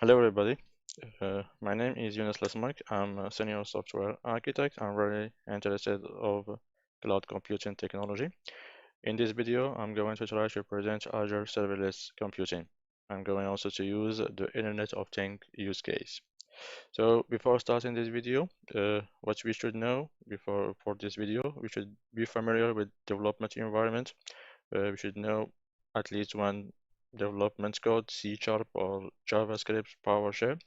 Hello, everybody. My name is Yunus Lesmark. I'm a senior software architect. I'm very interested of cloud computing technology. In this video, I'm going to try to present Azure Serverless Computing. I'm going also to use the Internet of Things use case. So before starting this video, what we should know for this video, we should be familiar with development environment. We should know at least one development code, C# or JavaScript, PowerShell.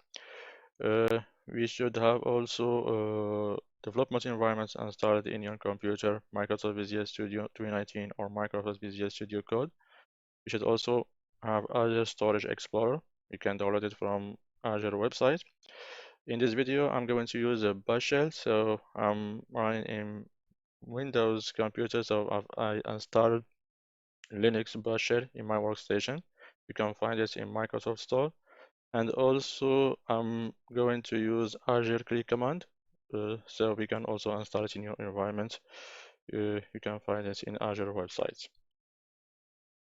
We should have also development environments installed in your computer, Microsoft Visual Studio 2019 or Microsoft Visual Studio Code. You should also have Azure Storage Explorer. You can download it from Azure website. In this video, I'm going to use a bash shell. So I'm running in Windows computer, so I installed Linux bash shell in my workstation. You can find it in Microsoft Store. And also, I'm going to use Azure Click command, so we can also install it in your environment. You can find it in Azure websites.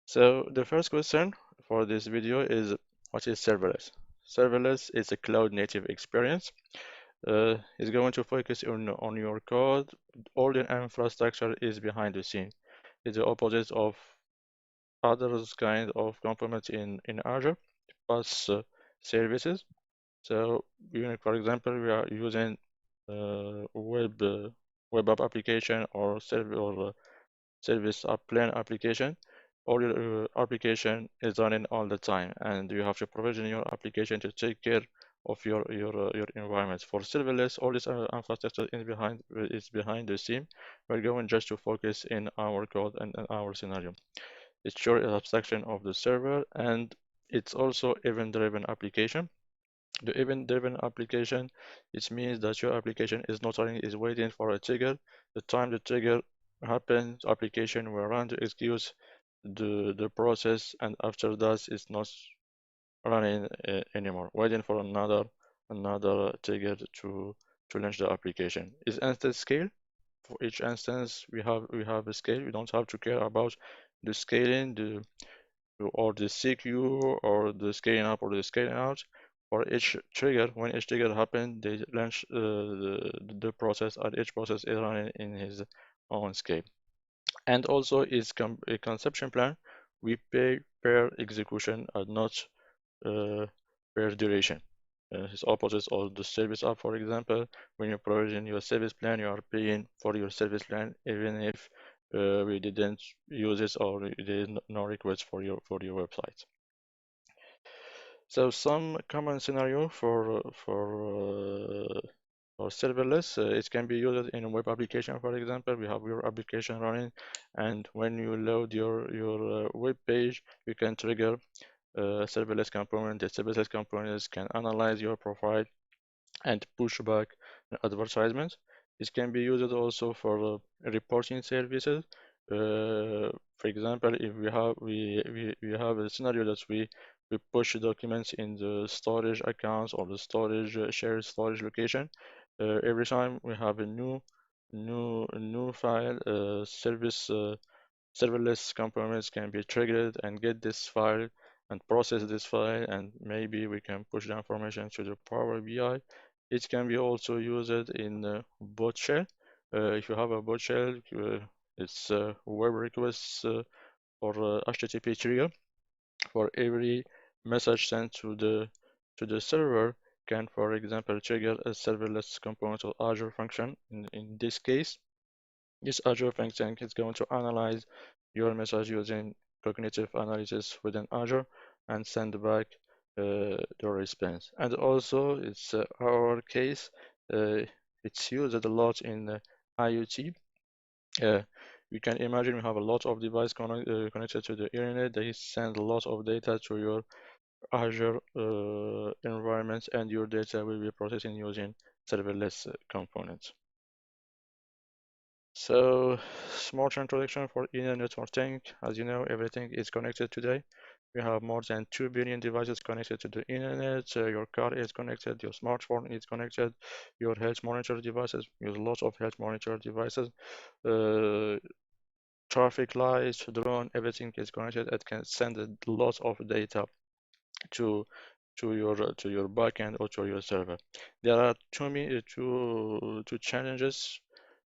So the first question for this video is, what is serverless? Serverless is a cloud-native experience. It's going to focus on your code. All the infrastructure is behind the scene. It's the opposite of others kind of components in Azure, PaaS services. So, for example, we are using web app application or service app plan application. All your application is running all the time, and you have to provision your application to take care of your environment. For serverless, all this infrastructure is behind the scene. We're going just to focus in our code and our scenario. It's sure abstraction of the server, and it's also event-driven application. The event-driven application, it means that your application is not running, is waiting for a trigger. The time the trigger happens, application will run to execute the process, and after that, it's not running anymore, waiting for another trigger to launch the application. Is instance scale. For each instance, we have a scale. We don't have to care about the scaling, or the CQ or the scaling up or the scaling out. For each trigger, when each trigger happens, they launch the process, and each process is running in his own scale. And also is a consumption plan. We pay per execution and not per duration. It's opposite of the service app, for example. When you provision your service plan, you are paying for your service plan, even if we didn't use it or there is no request for your website. So some common scenario for serverless, it can be used in a web application. For example, we have your application running, and when you load your web page, you can trigger serverless component. The serverless components can analyze your profile and push back advertisements. It can be used also for reporting services. For example, if we have a scenario that we push documents in the storage accounts or the storage shared storage location. Every time we have a new file, serverless components can be triggered and get this file and process this file, and maybe we can push the information to the Power BI. It can be also used in bot shell. If you have a bot shell, it's web requests or HTTP trigger. For every message sent to the server can, for example, trigger a serverless component or Azure function. In this case, this Azure function is going to analyze your message using cognitive analysis within Azure and send back the response. And also, it's our case, it's used a lot in IoT. You can imagine we have a lot of devices connected to the internet. They send a lot of data to your Azure environment, and your data will be processing using serverless components. So, smart introduction for Internet of Things. As you know, everything is connected today. We have more than 2 billion devices connected to the internet. Your car is connected, your smartphone is connected, your health monitor devices, use lots of health monitor devices. Traffic lights, drone, everything is connected. It can send a lot of data to to your backend or to your server. There are two challenges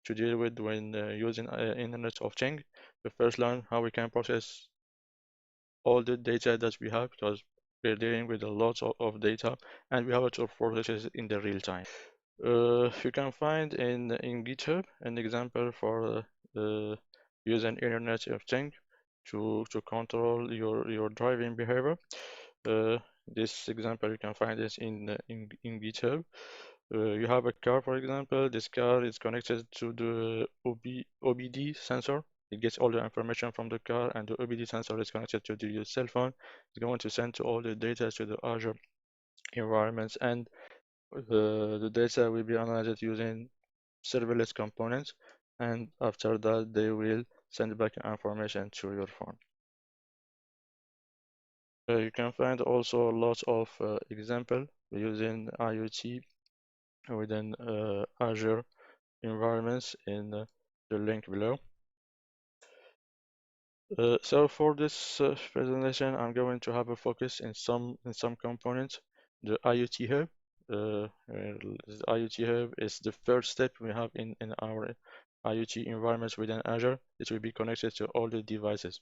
to deal with when using Internet of Things. The first one, how we can process all the data that we have, because we're dealing with a lot of data and we have to process it in the real time. You can find in GitHub an example for using Internet of Things to control your driving behavior. Uh, this example you can find this in GitHub. You have a car, for example. This car is connected to the OBD sensor. It gets all the information from the car, and the OBD sensor is connected to your cell phone. It's going to send all the data to the Azure environments, and the data will be analyzed using serverless components. And after that, they will send back information to your phone. You can find also lots of example using IoT within Azure environments in the link below. So for this presentation, I'm going to have a focus in some components. The IoT Hub. The IoT Hub is the first step we have in our IoT environments within Azure. It will be connected to all the devices.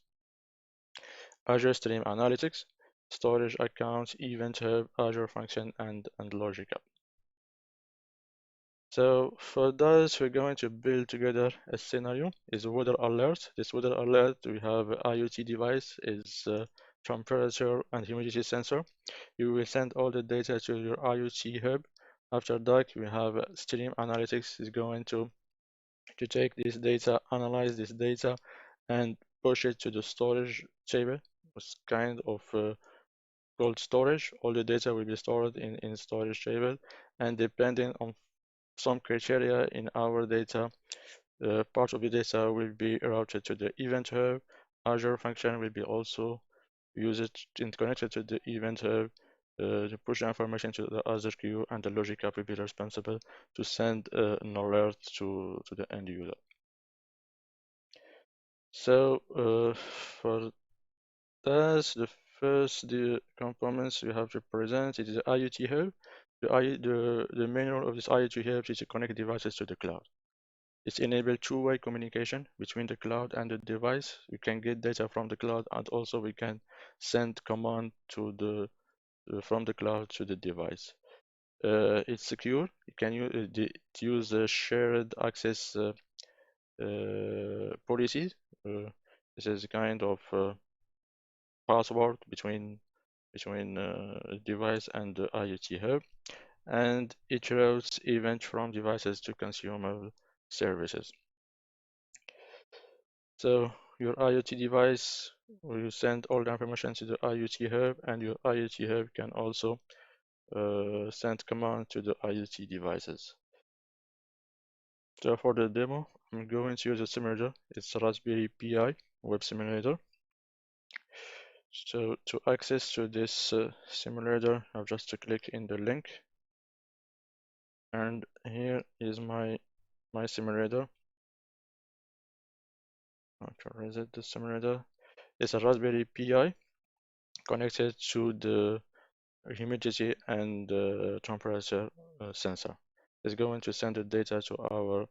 Azure Stream Analytics, Storage Accounts, Event Hub, Azure Function, and Logic App. So for this, we're going to build together a scenario. Is weather alert. This weather alert, we have a IoT device, is temperature and humidity sensor. You will send all the data to your IoT hub. After that, we have stream analytics is going to take this data, analyze this data, and push it to the storage table. It's kind of cold storage. All the data will be stored in storage table, and depending on some criteria in our data, part of the data will be routed to the event hub. Azure function will be also used and connected to the event hub to push the information to the Azure queue, and the logic app will be responsible to send an alert to the end user. So for this, the components we have to present is the IoT hub. The main role of this IoT hub is to connect devices to the cloud. It's enabled two-way communication between the cloud and the device. You can get data from the cloud, and also we can send command to the from the cloud to the device. It's secure. You can use shared access policies. This is a kind of password between device and the IoT hub, and it routes events from devices to consumer services. So your IoT device will send all the information to the IoT hub, and your IoT hub can also send command to the IoT devices. So for the demo, I'm going to use a simulator. It's a Raspberry Pi web simulator. So to access to this simulator, I have just to click in the link, and here is my simulator. Okay, is it the simulator? It's a Raspberry Pi connected to the humidity and temperature sensor. It's going to send the data to our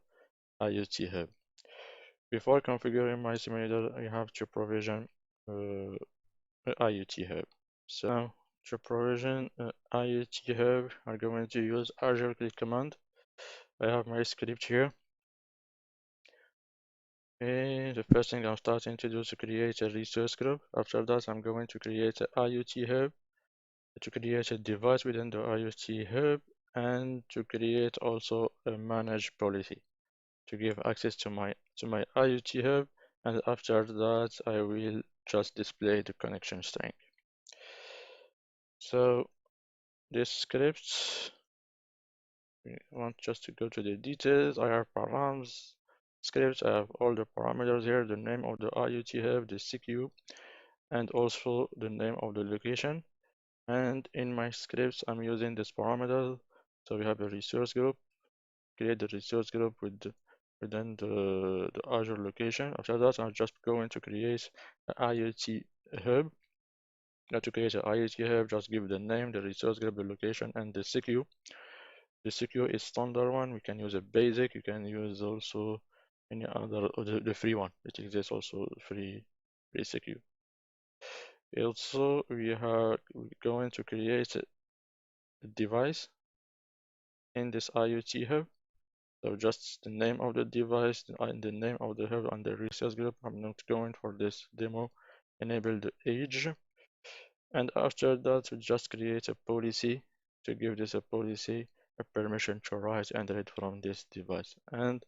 IoT hub. Before configuring my simulator, I have to provision an IoT hub. So to provision an IoT hub, I'm going to use Azure click command. I have my script here. And the first thing I'm starting to do is to create a resource group. After that, I'm going to create an IoT hub, to create a device within the IoT hub, and to create also a manage policy to give access to my IoT hub. And after that, I will just display the connection string. So this script, we want just to go to the details. I have params scripts. I have all the parameters here, the name of the IoT hub, the CQ, and also the name of the location. And in my scripts, I'm using this parameter. So we have a resource group, create the resource group within the Azure location. After that, I'm just going to create an IoT hub. Now to create an IoT hub, just give the name, the resource group, the location, and the CQ. The CQ is standard one. We can use a basic. You can use also any other, or the free one. It exists also free CQ. Also, we're going to create a device in this IoT hub. So just the name of the device and the name of the hub and the resource group. I'm not going for this demo. Enable the age. And after that, we just create a policy to give this a policy, a permission to write and read from this device. And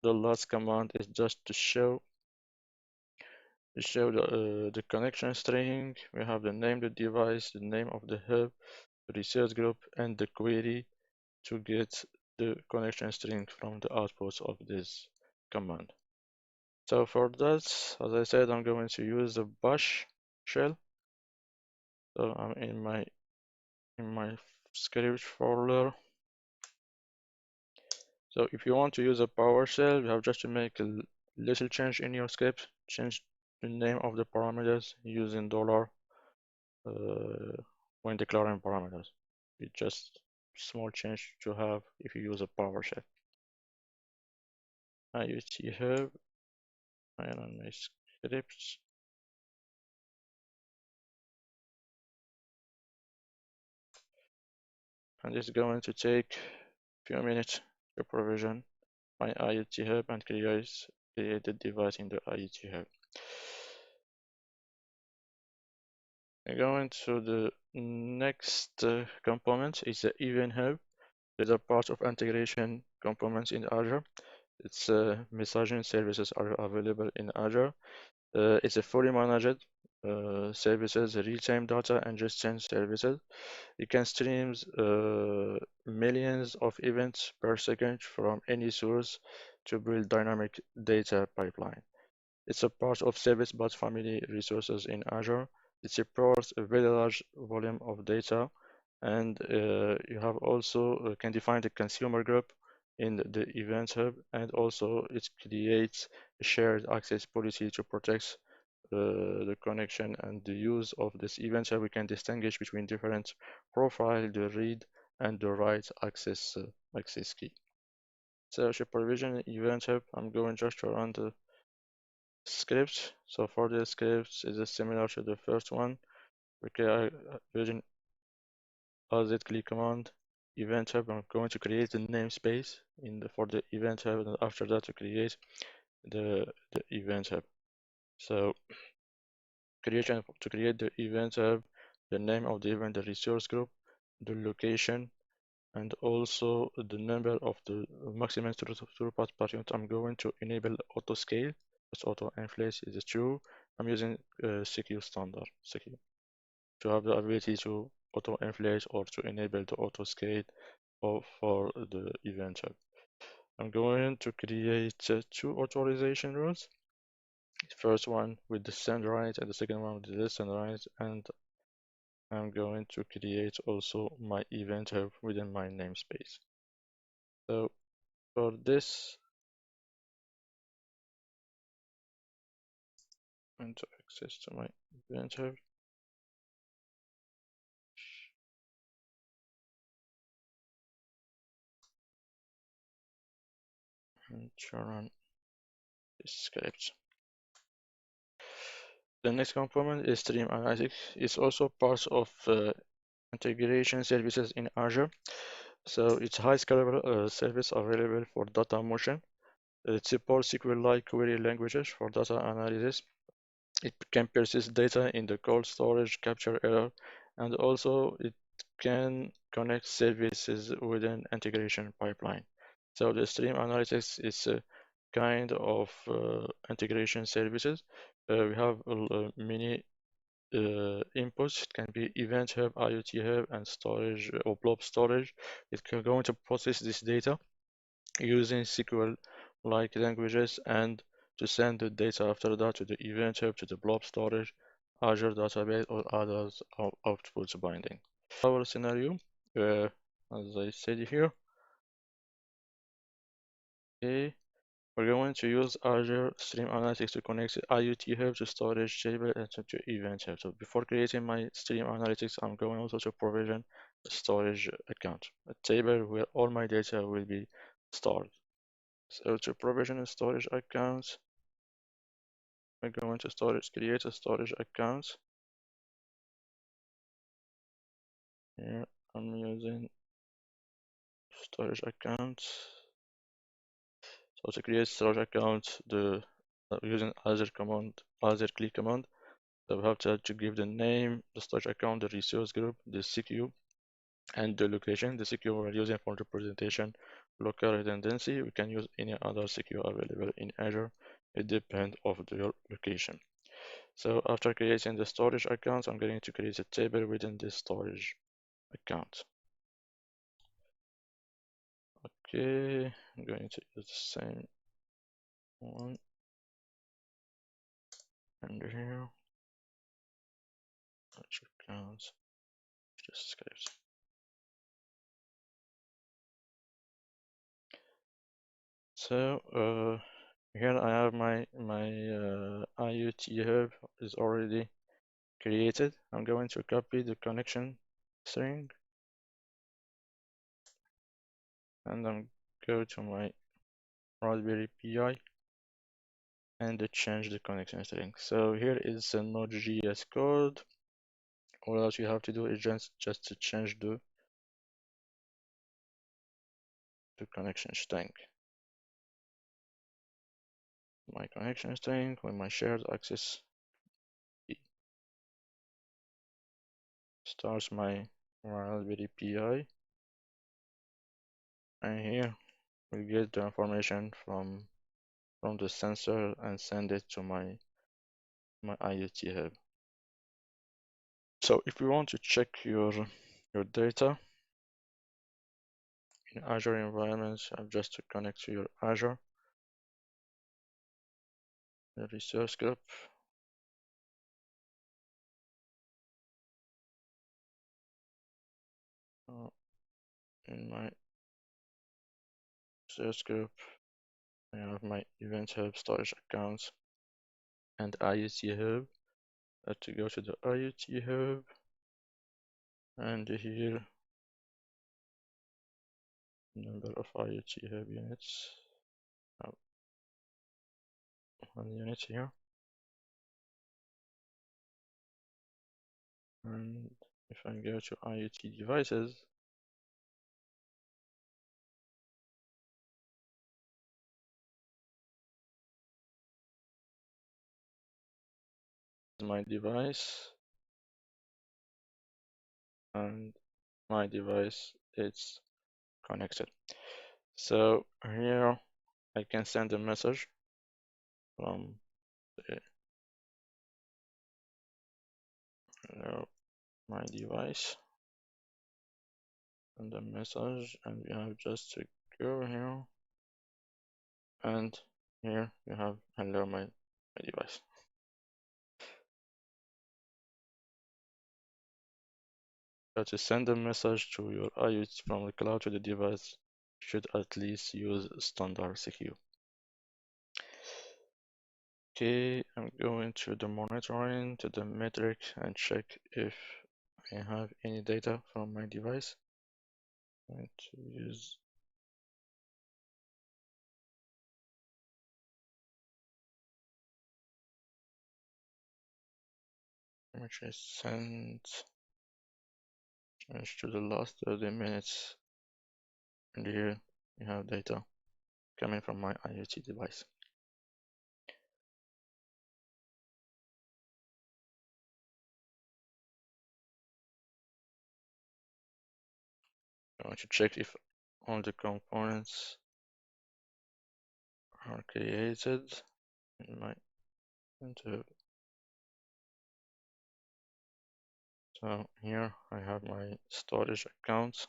the last command is just to show the connection string. We have the name of the device, the name of the hub, the resource group, and the query to get the connection string from the outputs of this command. So for that, as I said, I'm going to use the bash shell. So I'm in my script folder. So if you want to use a PowerShell, you have just to make a little change in your script, change the name of the parameters using dollar when declaring parameters. It's just small change to have if you use a PowerShell. IoT hub, I run my scripts. And it's going to take a few minutes to provision my IoT hub and create the device in the IoT hub. Going to the next component is the event hub. These are part of integration components in Azure. Its messaging services are available in Azure. It's a fully managed services, real-time data ingestion services. You can stream millions of events per second from any source to build dynamic data pipeline. It's a part of Service Bus family resources in Azure. It supports a very large volume of data, and you have also can define the consumer group in the Event Hub, and also it creates a shared access policy to protect the connection and the use of this Event Hub. We can distinguish between different profile, the read and the write access key. So to provision Event Hub, I'm going just to run the script. So for the scripts, it is similar to the first one. Okay, using as click command, event hub. I'm going to create the namespace for the event hub, and after that to create the event hub. So to create the event hub, the name of the event, the resource group, the location, and also the number of the maximum throughput per unit. I'm going to enable auto scale. This auto inflate is true. I'm using CQ standard CQ to have the ability to auto inflate or to enable the auto scale for the event hub. I'm going to create two authorization rules. The first one with the send right and the second one with the listen right, and I'm going to create also my event hub within my namespace. So for this, and to access to my event hub, and to run this script. The next component is stream analytics. It's also part of integration services in Azure. So it's high scalable service available for data motion. It supports SQL-like query languages for data analysis. It can persist data in the cold storage, capture error, and also it can connect services within integration pipeline. So the stream analytics is a kind of integration services. We have many inputs. It can be event hub, IoT hub, and storage or blob storage. It can go to process this data using SQL-like languages and to send the data after that to the event hub, to the blob storage, Azure database, or others outputs binding. Our scenario, as I said here, okay, We're going to use Azure Stream Analytics to connect the IoT Hub to storage table and to Event Hub. So before creating my Stream Analytics, I'm going also to provision a storage account, a table where all my data will be stored. So to provision a storage account, we're going to create a storage account. Here I'm using storage account. So to create storage account, using Azure command, Azure click command, so we have to give the name, the storage account, the resource group, the CQ, and the location. The CQ we're using for the presentation local redundancy. We can use any other CQ available in Azure. It depends of your location. So after creating the storage account, I'm going to create a table within this storage account. Okay, I'm going to use the same one under here. Storage accounts, just scripts. So here I have my IoT hub is already created. I'm going to copy the connection string and then go to my Raspberry Pi and change the connection string. So here is a Node.js code. All else you have to do is just to change the connection string. My connection string with my shared access starts my Raspberry Pi, and here we get the information from the sensor and send it to my IoT hub. So if you want to check your data in Azure environments, you have just to connect to your Azure, the resource group, in my resource group, I have my Event Hub storage accounts and IoT Hub. To go to the IoT Hub, and here number of IoT Hub units. One unit here, and if I go to IoT devices, my device, and my device is connected. So here I can send a message from my device and the message, and we have just to go here, and here you have hello my device. So to send a message to your IoT from the cloud to the device, should at least use standard CQ. Okay, I'm going to the monitoring, to the metric, and check if I have any data from my device. I'm going to use which is sent, change to the last 30 minutes, and here you have data coming from my IoT device. I want to check if all the components are created in my Hub. So here I have my storage accounts,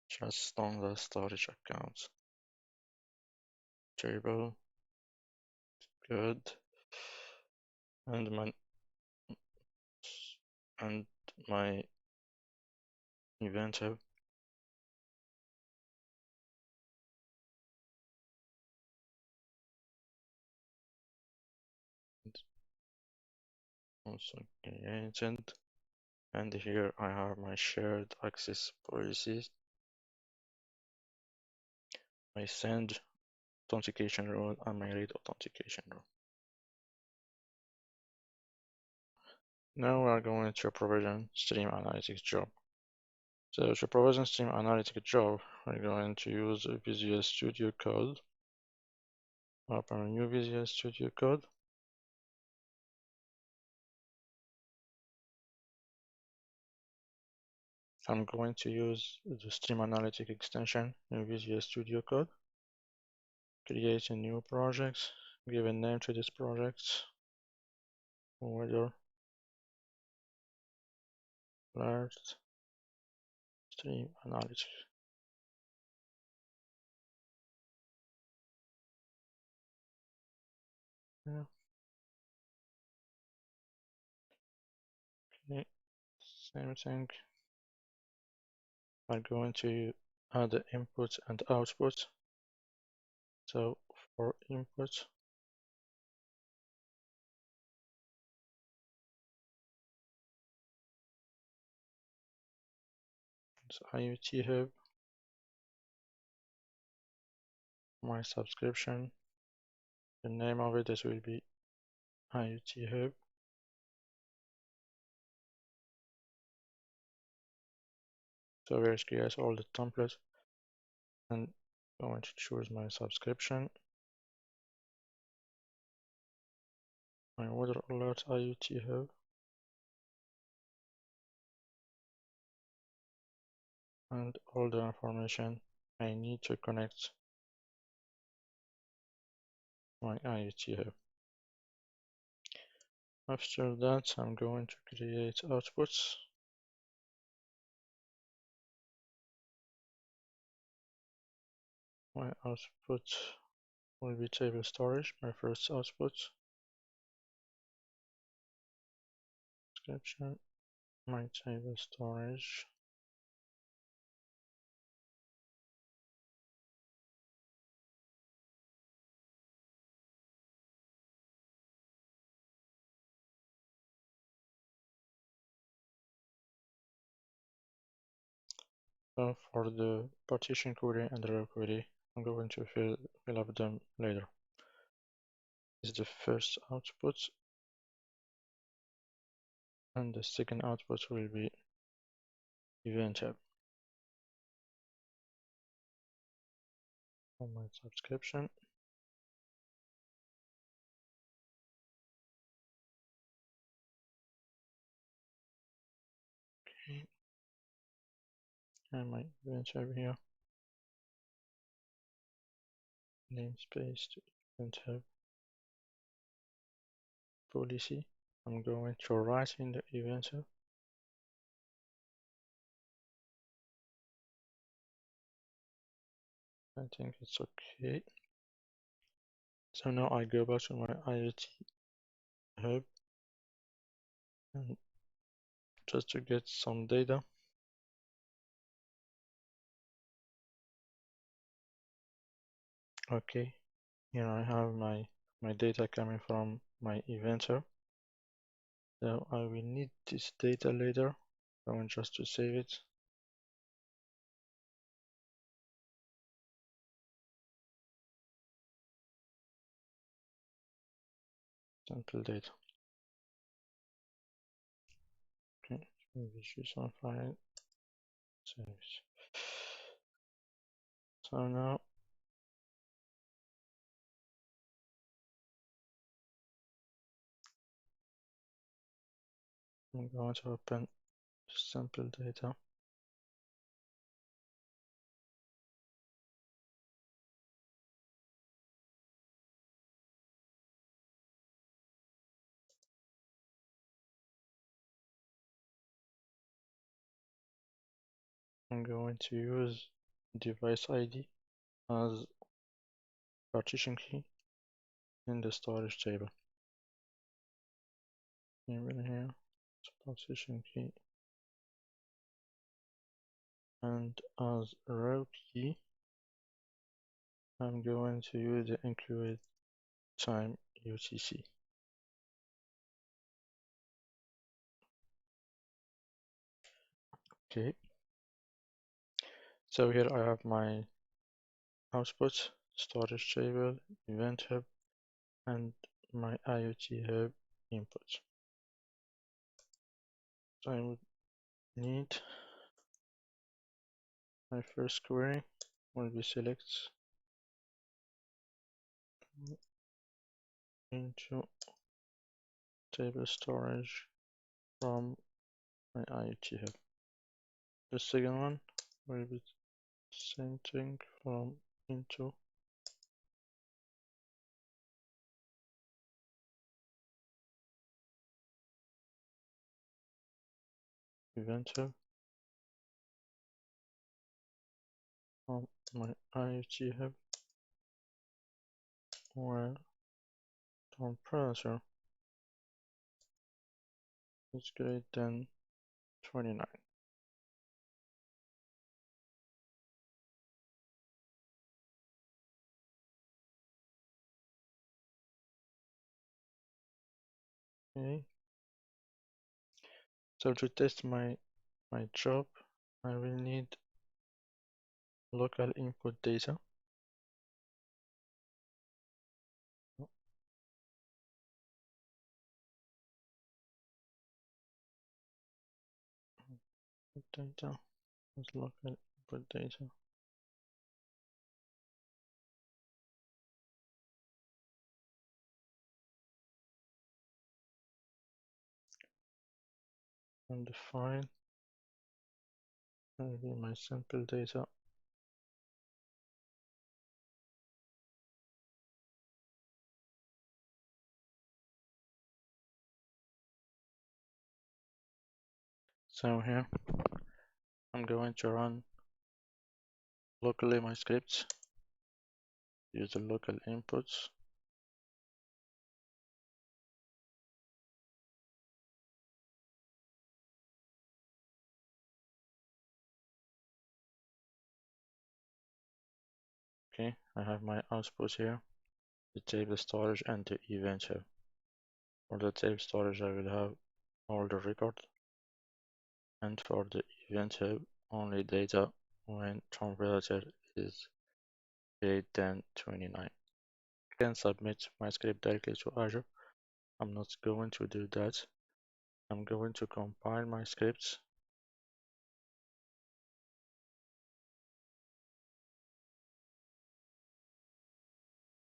just standard storage accounts. Table, good, and my event hub. also created, and here I have my shared access policies. My send authentication rule and my read authentication rule. Now we are going to provision stream analytics job. So to provision stream analytics job, we're going to use Visual Studio Code. Open a new Visual Studio Code. I'm going to use the stream analytics extension in Visual Studio Code. Create a new project. Give a name to this project. Weather alert stream analytics. Yeah. Okay. Same thing. I'm going to add the input and output. So for input, it's IoT Hub, my subscription. The name of it will be IoT Hub. So we'll create all the templates and I'm going to choose my subscription. My weather alert IoT Hub. And all the information I need to connect my IoT Hub. After that, I'm going to create outputs. My output will be table storage, my first output. Description, my table storage. So for the partition query and the row query, I'm going to fill up them later. This is the first output, and the second output will be event hub. On my subscription. Okay. And my event hub here. Namespace to event hub policy. I'm going to write in the event hub. I think it's okay. So now I go back to my IoT hub and just to get some data. Okay, here I have my data coming from my event hub. So I will need this data later. I want just to save it. Sample data. Okay, maybe choose one file. Save it. So now I'm going to open sample data. I'm going to use device ID as partition key in the storage table. Even here, partition key, and as row key, I'm going to use the include time UTC. Okay, so here I have my output, storage table, event hub, and my IoT hub input. So I would need my first query will be select into table storage from my IoT hub. The second one will be same thing from into event hub from my IoT hub where temperature is greater than 29. Okay, so to test my job, I will need local input data. Data is local input data. And the file will be my sample data. So here I'm going to run locally my scripts, use the local inputs. Okay, I have my output here, the table storage and the event hub. For the table storage, I will have all the records, and for the event hub, only data when temperature is greater than 29. I can submit my script directly to Azure. I'm not going to do that. I'm going to compile my scripts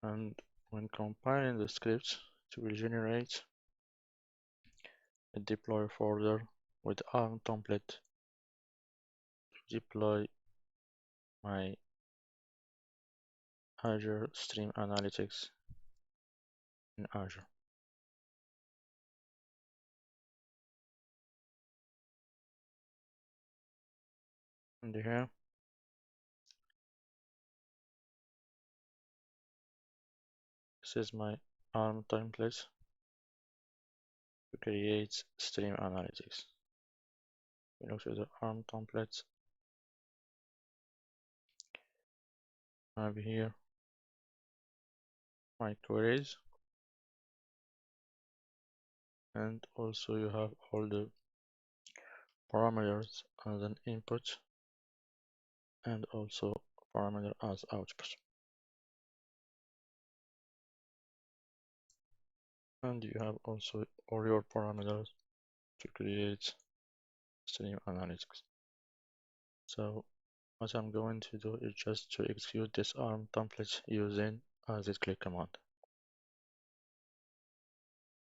and when compiling the scripts, it will generate a deploy folder with ARM template to deploy my Azure Stream Analytics in Azure. And here, this is my ARM template to create Stream Analytics. We look to the ARM templates. I have here my queries, and also you have all the parameters as an input and also parameter as output. And you have also all your parameters to create Stream Analytics. So what I'm going to do is just to execute this ARM template using as it click command.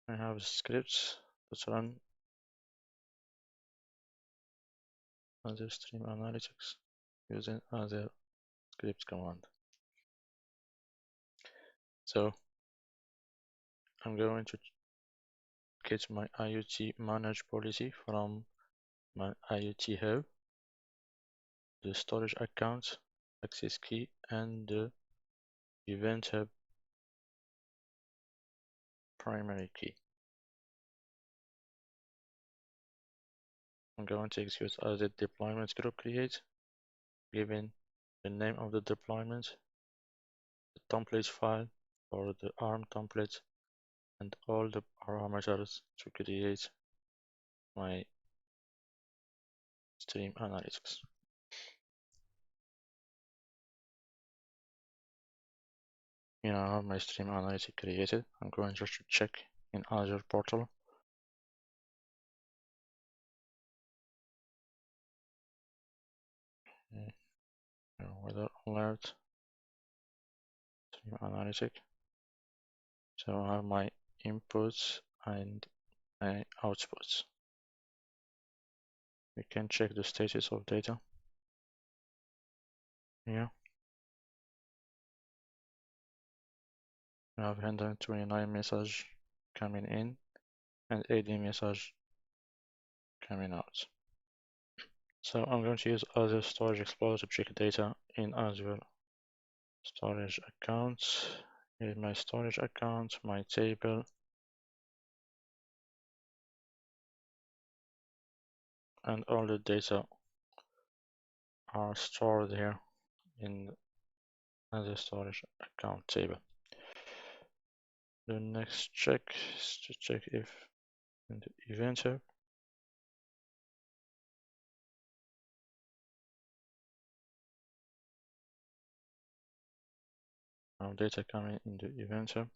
I have scripts that run Azure Stream Analytics using Azure scripts command. So I'm going to get my IoT manage policy from my IoT hub, the storage account, access key, and the event hub primary key. I'm going to execute as a deployment group create, given the name of the deployment, the template file for the ARM template, and all the parameters to create my Stream Analytics. Here I have my Stream Analytics created. I'm going just to check in Azure portal. Weather alert, Stream Analytics. So I have my inputs and my outputs. We can check the status of data here. We have 129 messages coming in and 80 messages coming out. So I'm going to use Azure Storage Explorer to check data in Azure Storage Accounts. Here's my storage account, my table, and all the data are stored here in Azure Storage Account table. The next check is to check if in the event hub our data coming in the event hub.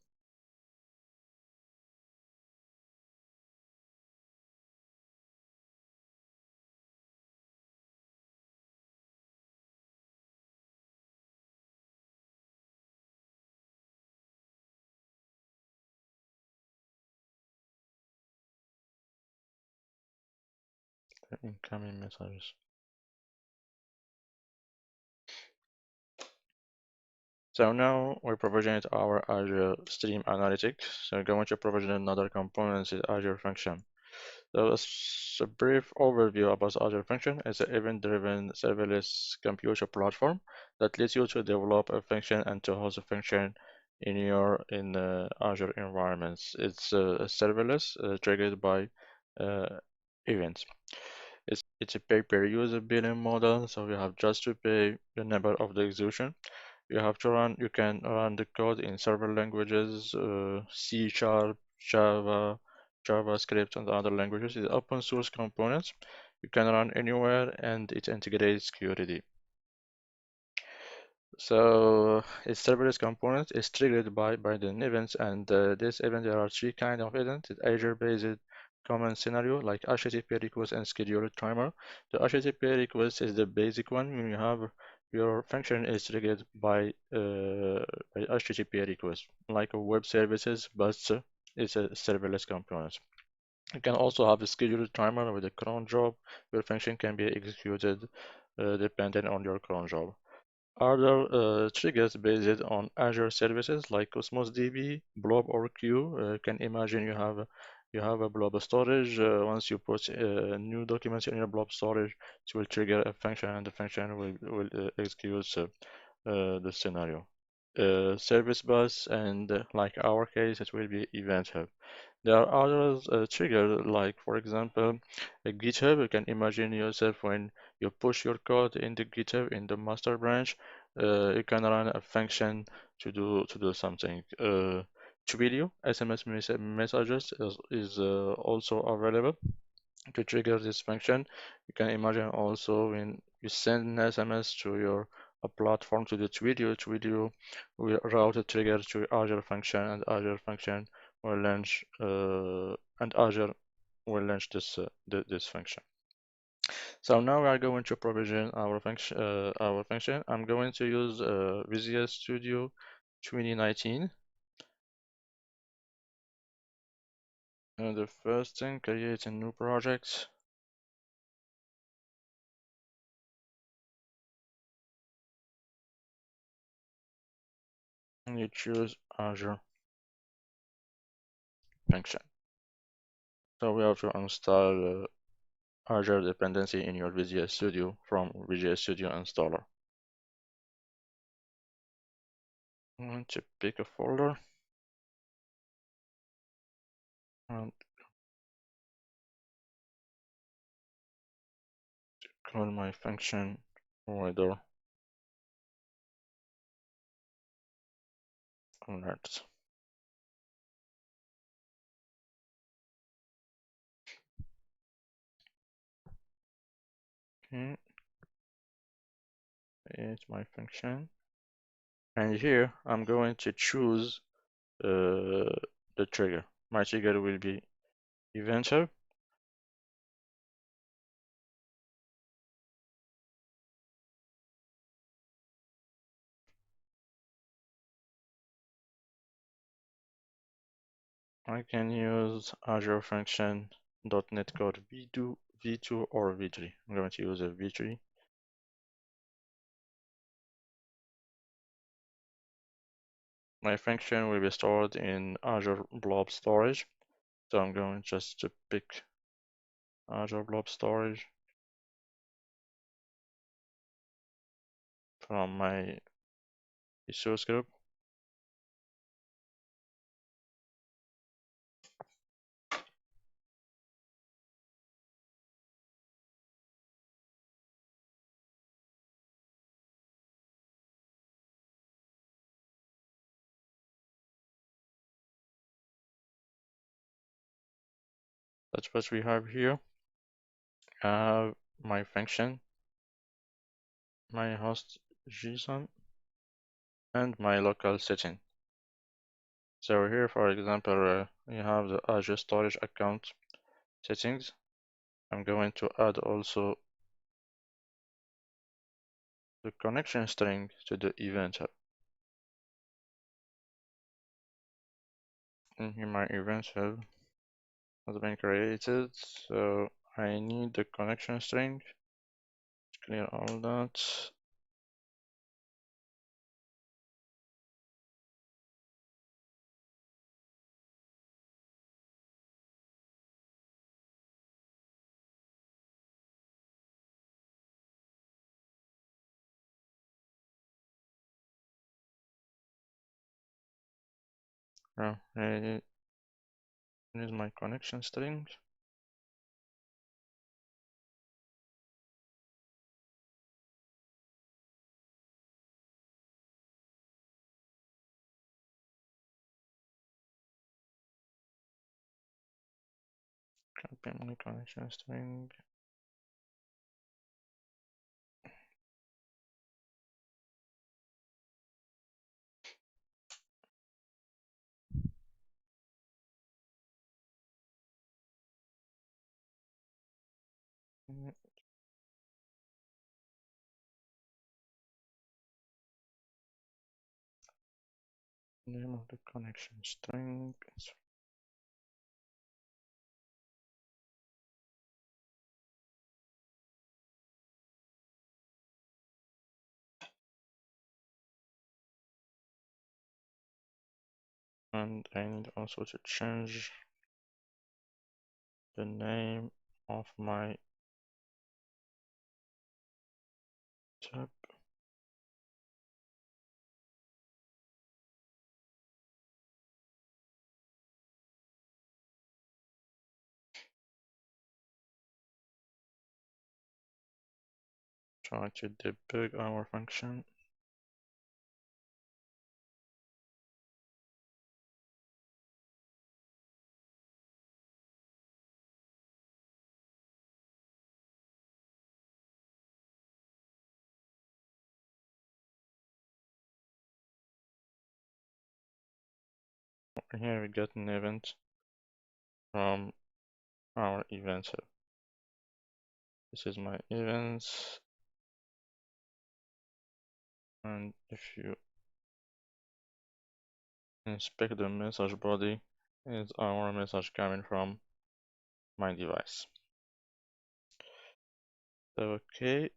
The incoming messages. So now we provisioned our Azure Stream Analytics. So we're going to provision another component is Azure Function. So a brief overview about Azure Function is an event-driven serverless computer platform that lets you to develop a function and to host a function in your Azure environments. It's serverless, triggered by events. It's a pay-per-user billing model, so you have just to pay the number of the execution. You can run the code in several languages, C Sharp, Java, JavaScript, and other languages. It's open source components. You can run anywhere, and it integrates security. So its serverless component is triggered by the events, and this event there are three kind of events. It's Azure-based common scenario like HTTP request and scheduled timer. The HTTP request is the basic one when you have your function is triggered by HTTP request, like a web services, but it's a serverless component. You can also have a scheduled timer with a cron job. Your function can be executed depending on your cron job. Other triggers based on Azure services like Cosmos DB, Blob, or Q. Can imagine you have a blob storage. Once you put new documents in your blob storage, it will trigger a function, and the function will execute the scenario. Service bus, and like our case, it will be event hub. There are others triggered, like for example, a GitHub. You can imagine yourself when you push your code in the GitHub in the master branch, you can run a function to do something. Twilio SMS messages is also available to trigger this function. You can imagine also when you send an SMS to your a platform to the Twilio will route a trigger to Azure function, and Azure function will launch and Azure will launch this function. So now we are going to provision our function. I'm going to use Visual Studio 2019. And the first thing, create a new project. And you choose Azure function. So we have to install Azure dependency in your Visual Studio from Visual Studio installer. I'm going to pick a folder and call my function weather alert. Okay, it's my function. And here I'm going to choose the trigger. My trigger will be event hub. I can use Azure function .NET Core V2 or V3. I'm going to use a V3. My function will be stored in Azure Blob Storage. So I'm going just to pick Azure Blob Storage from my resource group. That's what we have here. I have my function, my host JSON, and my local setting. So here, for example, we have the Azure Storage account settings. I'm going to add also the connection string to the event hub. And here my event hub has been created, so I need the connection string. Clear all that. Now, here's my connection string. Copy my connection string. Name of the connection string. And I need also to change the name of my tab. Try to debug our function. Here we get an event from our event hub. This is my events, and if you inspect the message body, it's our message coming from my device. Okay.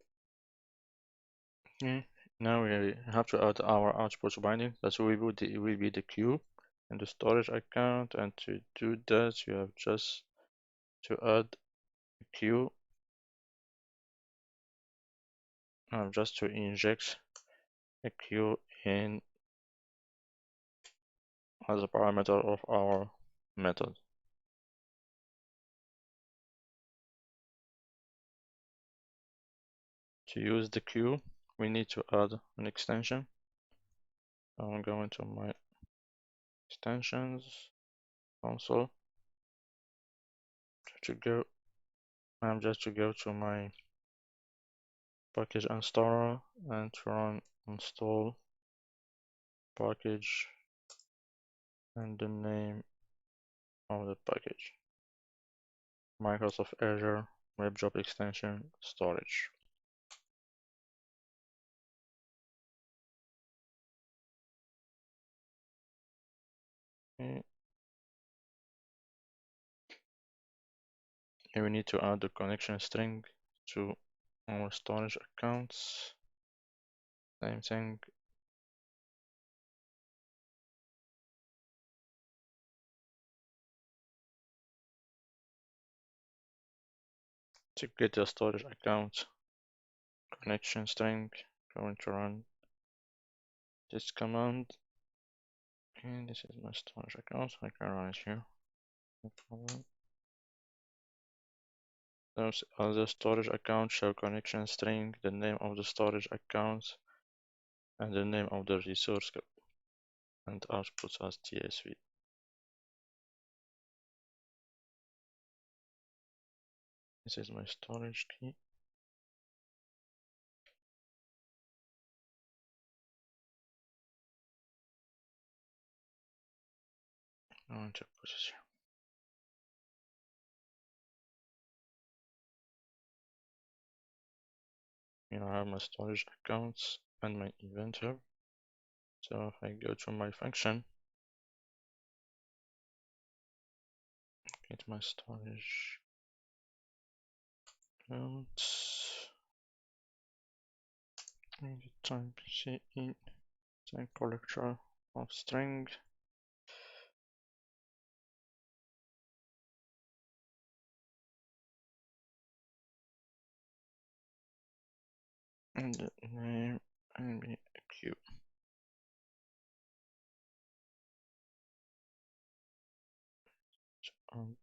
Now we have to add our output binding. That will be the queue in the storage account, and to do that, you have just to add a queue, just to inject a queue in as a parameter of our method. To use the queue, we need to add an extension. I'm going to my extensions console to go. I'm just to go to my package installer and run install package and the name of the package. Microsoft Azure Web Job Extension Storage. Okay. Here we need to add the connection string to our storage accounts. Same thing. To get the storage account connection string, going to run this command. And this is my storage account, I can run it here. No problem. Those other storage account show connection string, the name of the storage account, and the name of the resource and output as TSV. This is my storage key. I'm going to put it here. Here I have my storage accounts and my event hub. So if I go to my function, get my storage accounts, and type CE, then collector of string. And the name and be a queue. Um,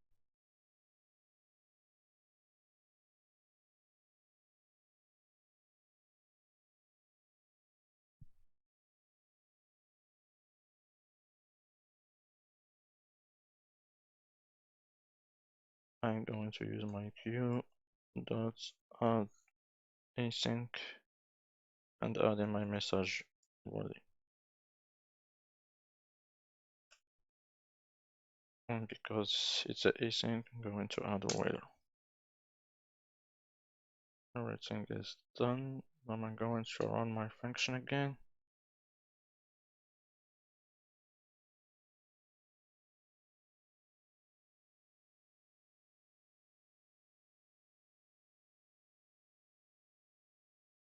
I'm going to use my queue dot add async and add in my message body. And because it's an async, I'm going to add a wailer. Everything is done. Now I'm going to run my function again.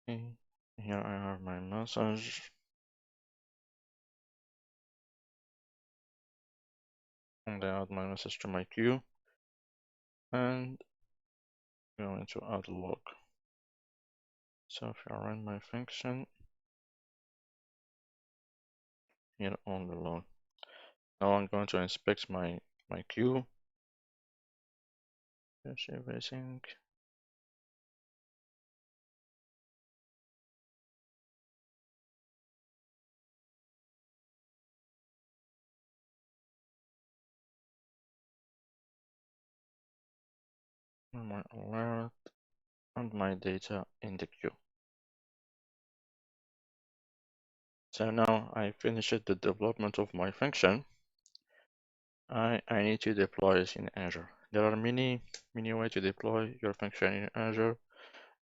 Okay. Here I have my message. And I add my message to my queue. And I'm going to add log. So if I run my function, here on the log. Now I'm going to inspect my queue. Fetch everything. And my alert and my data in the queue. So now I finished the development of my function. I need to deploy it in Azure. There are many ways to deploy your function in Azure.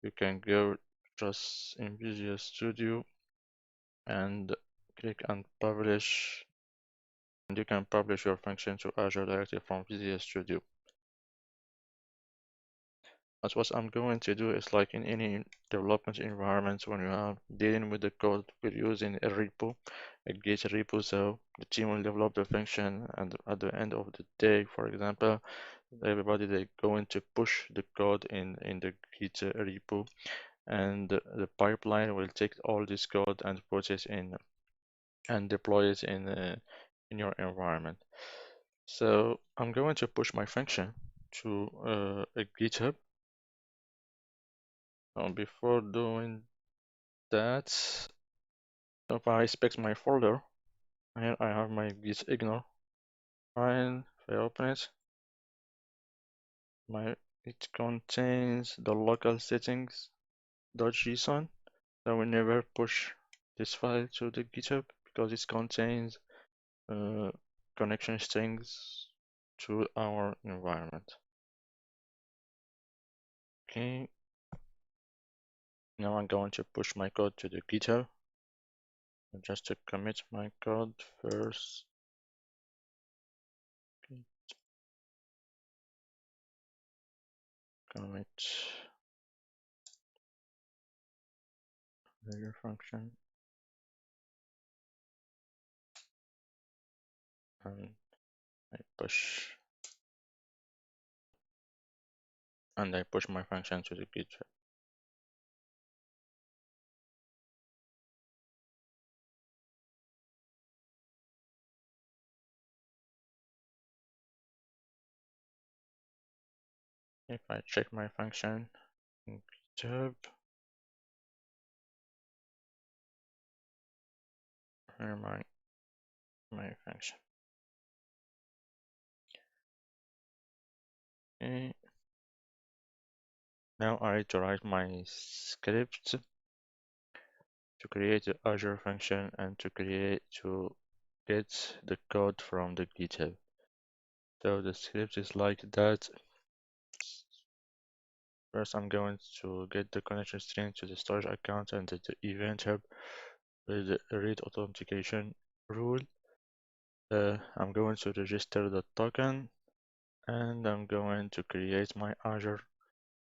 You can go just in Visual Studio and click on publish, and you can publish your function to Azure directly from Visual Studio. But what I'm going to do is, like in any development environment, when you are dealing with the code, we're using a repo, a Git repo, so the team will develop the function, and at the end of the day, for example, everybody they going to push the code in the Git repo, and the pipeline will take all this code and put it in and deploy it in your environment. So I'm going to push my function to a GitHub. Before doing that, if I inspect my folder, here I have my git ignore file. If I open it, it contains the local settings .json. So we never push this file to the GitHub because it contains connection strings to our environment. Okay, now I'm going to push my code to the GitHub. Just to commit my code first. Okay, commit Azure function and I push my function to the GitHub. If I check my function in GitHub, here my function. Okay. Now I need to write my script to create the Azure function and to get the code from the GitHub. So the script is like that. First, I'm going to get the connection string to the storage account and the event hub with the read authentication rule. I'm going to register the token and I'm going to create my Azure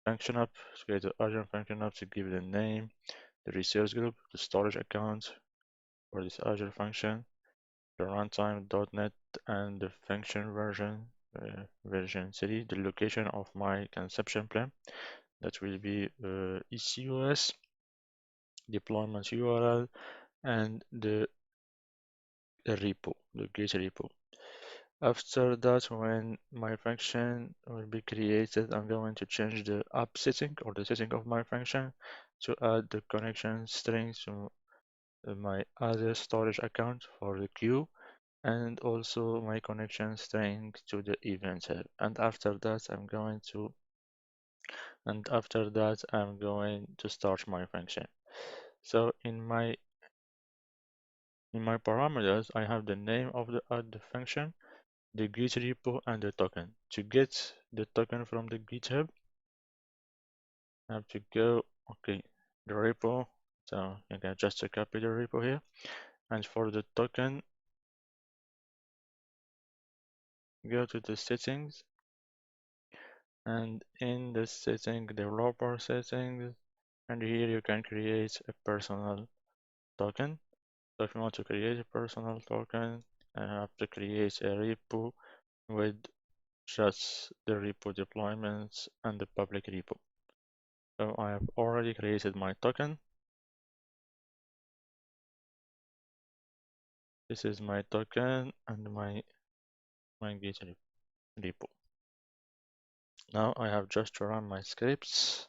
function app. To create the Azure function app to give the name, the resource group, the storage account for this Azure function, the runtime.net and the function version 3, the location of my consumption plan. That will be ECUS, deployment URL, and the repo, the Git repo. After that, when my function will be created, I'm going to change the app setting or the setting of my function to add the connection string to my other storage account for the queue and also my connection string to the event hub. And after that, I'm going to start my function. So in my parameters, I have the name of the add function, the Git repo, and the token. To get the token from the GitHub, I have to go, okay, the repo. So you can just copy the repo here. And for the token, go to the settings. And in the developer settings, and here you can create a personal token. So if you want to create a personal token, I have to create a repo with just the repo deployments and the public repo. So I have already created my token. This is my token and my Git repo. Now I have just to run my scripts.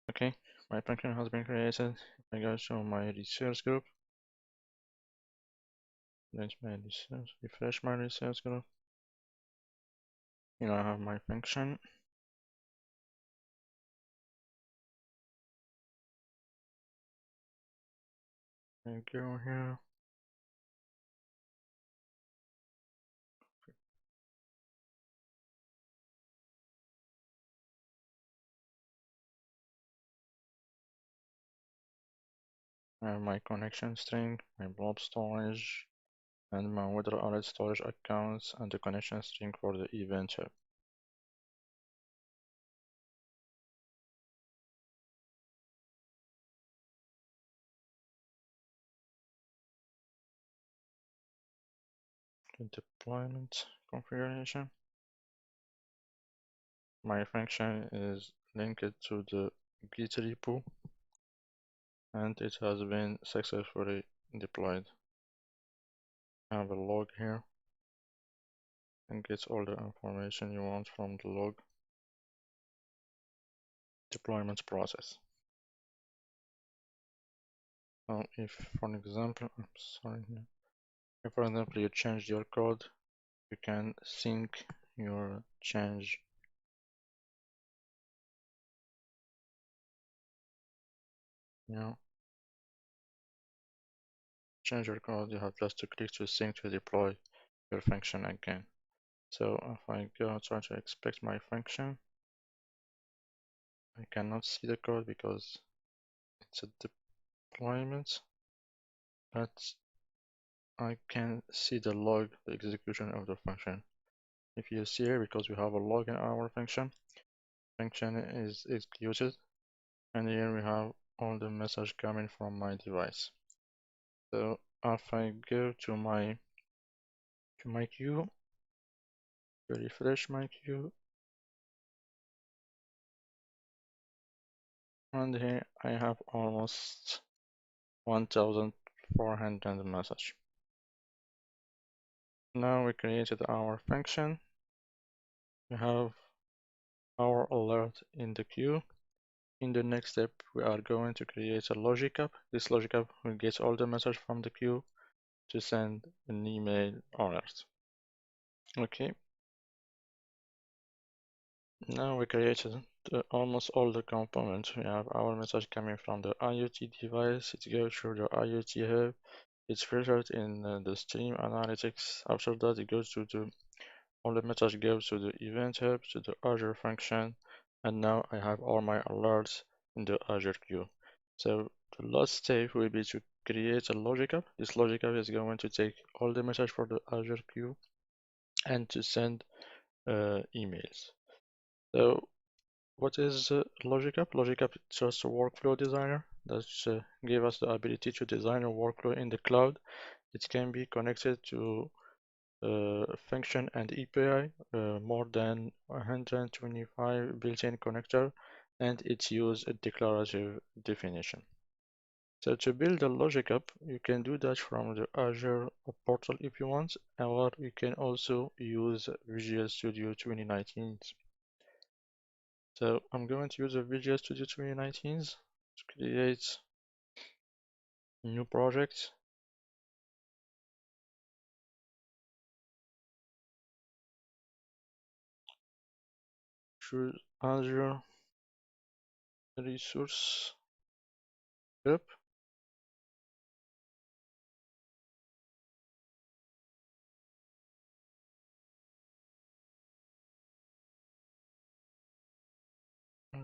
Okay, my function has been created. I go to my resource group. Refresh my resource group. Here I have my function. I go here. I have my connection string, my blob storage, and my weather alert storage accounts, and the connection string for the event hub. The deployment configuration. My function is linked to the Git repo, and it has been successfully deployed. I have a log here. and get all the information you want from the log deployment process. Now, if for example, I'm sorry, if for example you change your code, you can sync your change. Change your code, you have just to click to sync to deploy your function again. So if I go try to expect my function, I cannot see the code because it's a deployment, but I can see the log, the execution of the function. If you see here, because we have a log in our function is executed, and here we have all the message coming from my device. So if I go to my queue, to refresh my queue, and here I have almost 1400 message. Now we created our function. We have our alert in the queue. In the next step, we are going to create a logic app. This logic app will get all the message from the queue to send an email alert. Okay. Now we created almost all the components. We have our message coming from the IoT device. It goes through the IoT hub. It's filtered in the stream analytics. After that, it goes to all the message goes to the event hub, to the Azure function, and now I have all my alerts in the Azure queue. So the last step will be to create a logic app. This logic app is going to take all the message for the Azure queue and to send emails. So what is logic app? Logic app is just a workflow designer that gives us the ability to design a workflow in the cloud. It can be connected to function and API, more than 125 built-in connector, and it uses a declarative definition. So to build a logic app, you can do that from the Azure portal if you want, or you can also use Visual Studio 2019. So I'm going to use a Visual Studio 2019 to create a new project. Choose Azure Resource Group.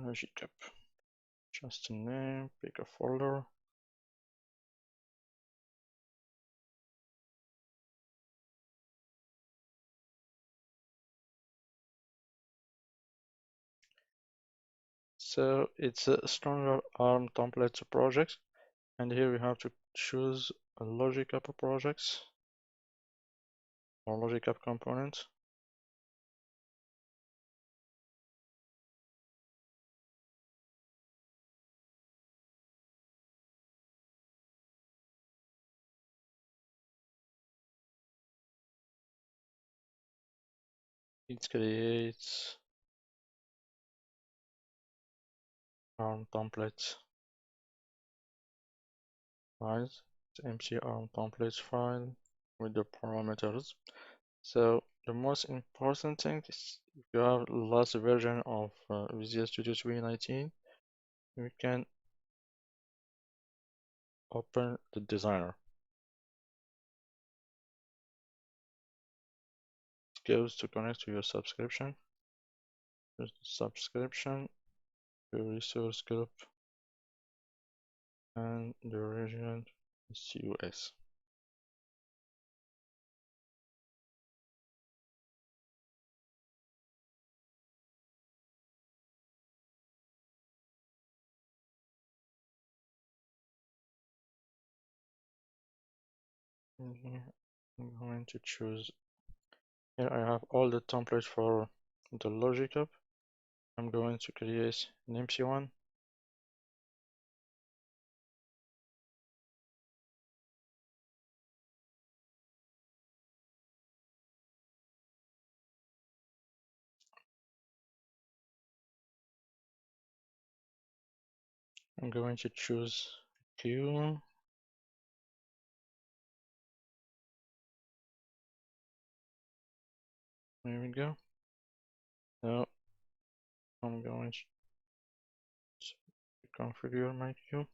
Logic app. Just a name, pick a folder. So it's a stronger ARM template project, and here we have to choose a logic app project or logic app component. It creates ARM template files, empty ARM template file with the parameters. So the most important thing is if you have the last version of Visual Studio 2019, we can open the designer. It goes to connect to your subscription. There's the subscription, the resource group, and the region is US. Here I'm going to choose. Here I have all the templates for the logic app. I'm going to create an empty one. I'm going to choose queue. There we go. Now I'm going to configure my queue.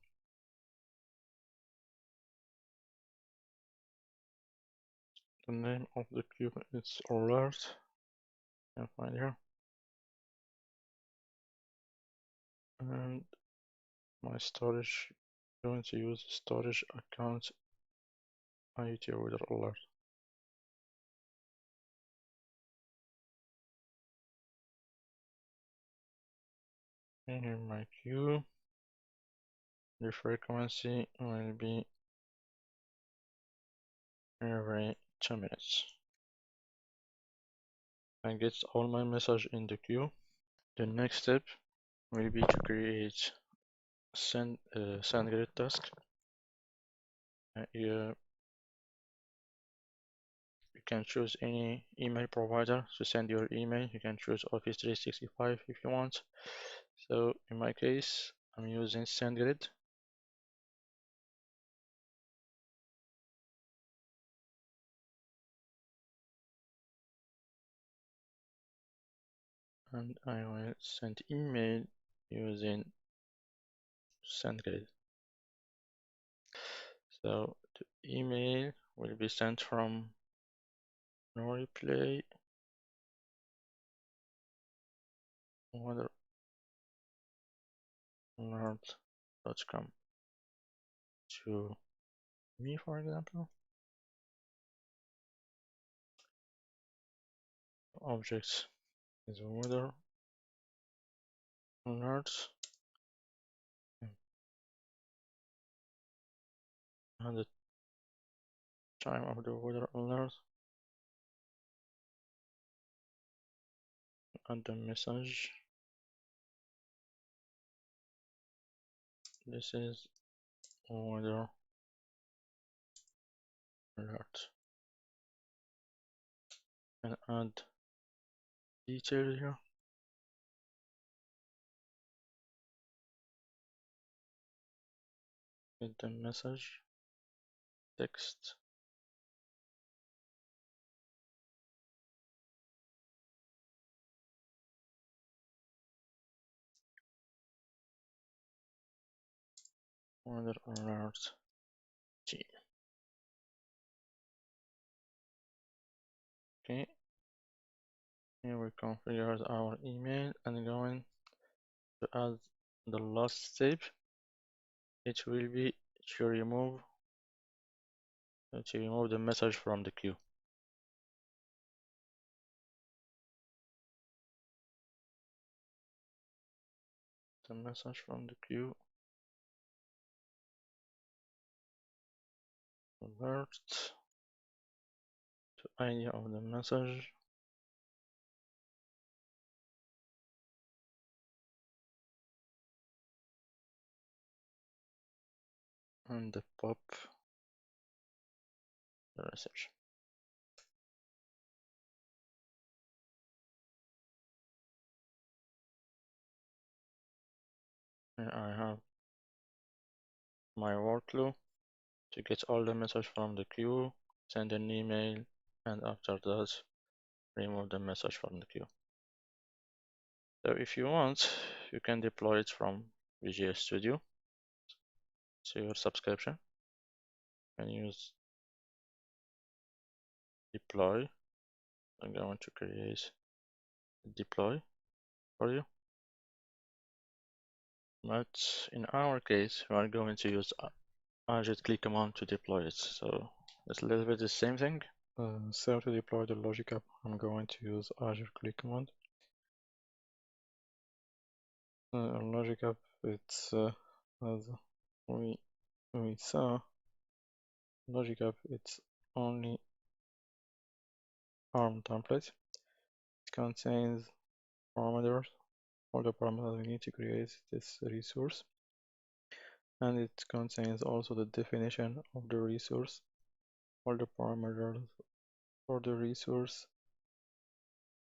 The name of the queue is alert. You can find here. And my storage, I'm going to use storage account IoT reader alert. And in my queue, the frequency will be every 2 minutes. I get all my message in the queue. The next step will be to create SendGrid task. You can choose any email provider to send your email. You can choose Office 365 if you want. So in my case, I'm using SendGrid. And I will send email using SendGrid. So the email will be sent from no reply alert.com to me, for example. Objects is weather alerts and the time of the weather alert and the message. This is weather alert. And add detail here. With the message text. Weather alert T. Okay. Here we configured our email and going to add the last step. It will be to remove the message from the queue. The message from the queue alert to ID of the message and the pop the reception. Here I have my workflow to get all the message from the queue, send an email, and after that remove the message from the queue. So if you want, you can deploy it from VGS Studio to your subscription and use deploy. I'm going to create a deploy for you. But in our case, we are going to use Azure click command to deploy it. So it's a little bit the same thing. So to deploy the logic app, I'm going to use Azure click command. Logic app, it's as we saw, logic app, it's only ARM template. It contains parameters, all the parameters we need to create this resource, and it contains also the definition of the resource, all the parameters for the resource,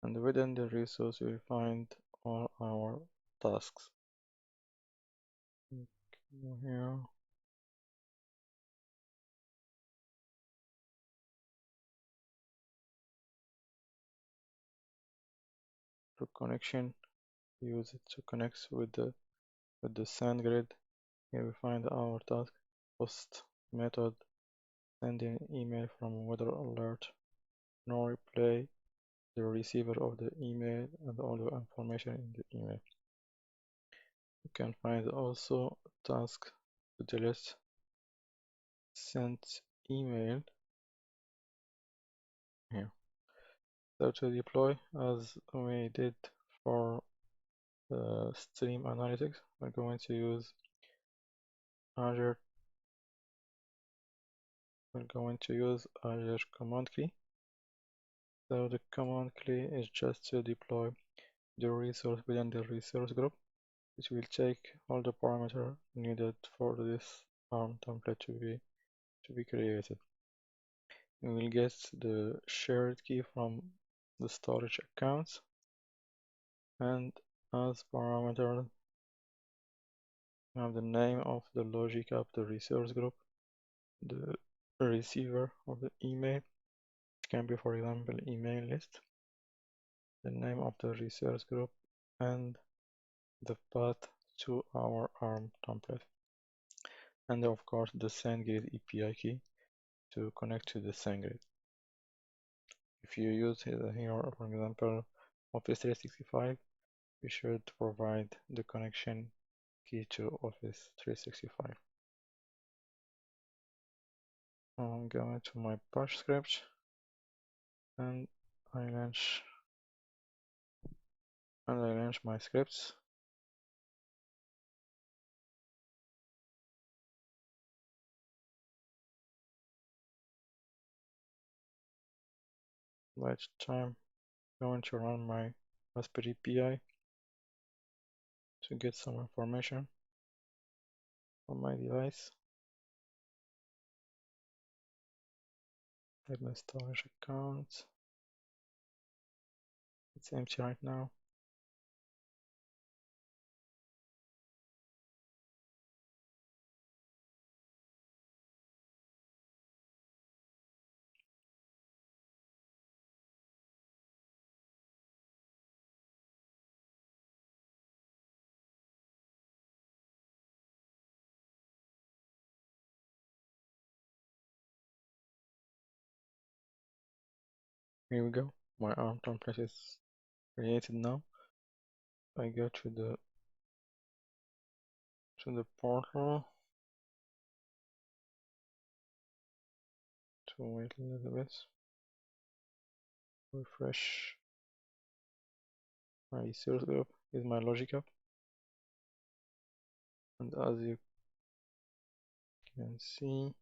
and within the resource you will find all our tasks. Go here to connection. Use it to connect with the SendGrid. Here we find our task post method, sending email from weather alert. Now replay the receiver of the email and all the information in the email. You can find also task to delete sent email here. So to deploy, as we did for stream analytics, we're going to use Azure. We're going to use Azure command key. So the command key is just to deploy the resource within the resource group, which will take all the parameters needed for this ARM template to be created. We will get the shared key from the storage accounts, and as parameter we have the name of the logic of the resource group, the receiver of the email, which can be, for example, email list, the name of the resource group, and the path to our ARM template, and of course the SendGrid API key to connect to the SendGrid. If you use here, for example, Office 365, we should provide the connection key to Office 365. I'm going to my bash script and I launch my scripts. By the time I'm going to run my Raspberry Pi to get some information on my device. Let my storage account. It's empty right now. Here we go. My ARM template is created now. I go to the portal to wait a little bit. Refresh my resource group is my logic app, and as you can see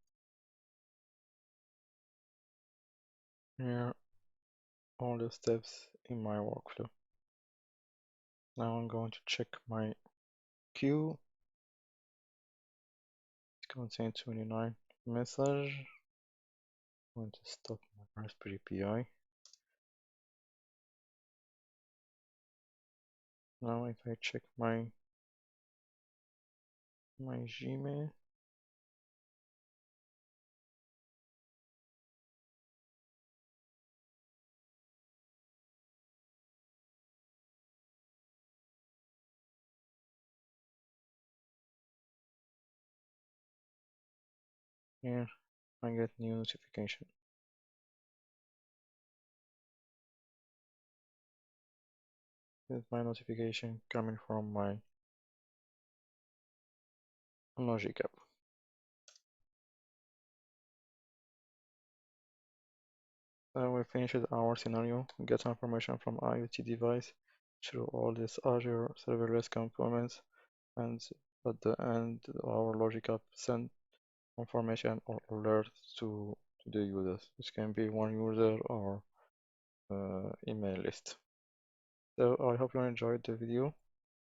here, all the steps in my workflow. Now I'm going to check my queue. It contains 29 messages. I'm going to stop my Raspberry Pi. Now if I check my Gmail, here I get new notification. This is my notification coming from my logic app. So we finished our scenario. We get information from IoT device through all these Azure Serverless components, and at the end our logic app send information or alert to the users, which can be one user or email list. So I hope you enjoyed the video.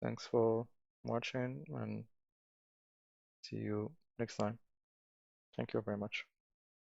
Thanks for watching and see you next time. Thank you very much.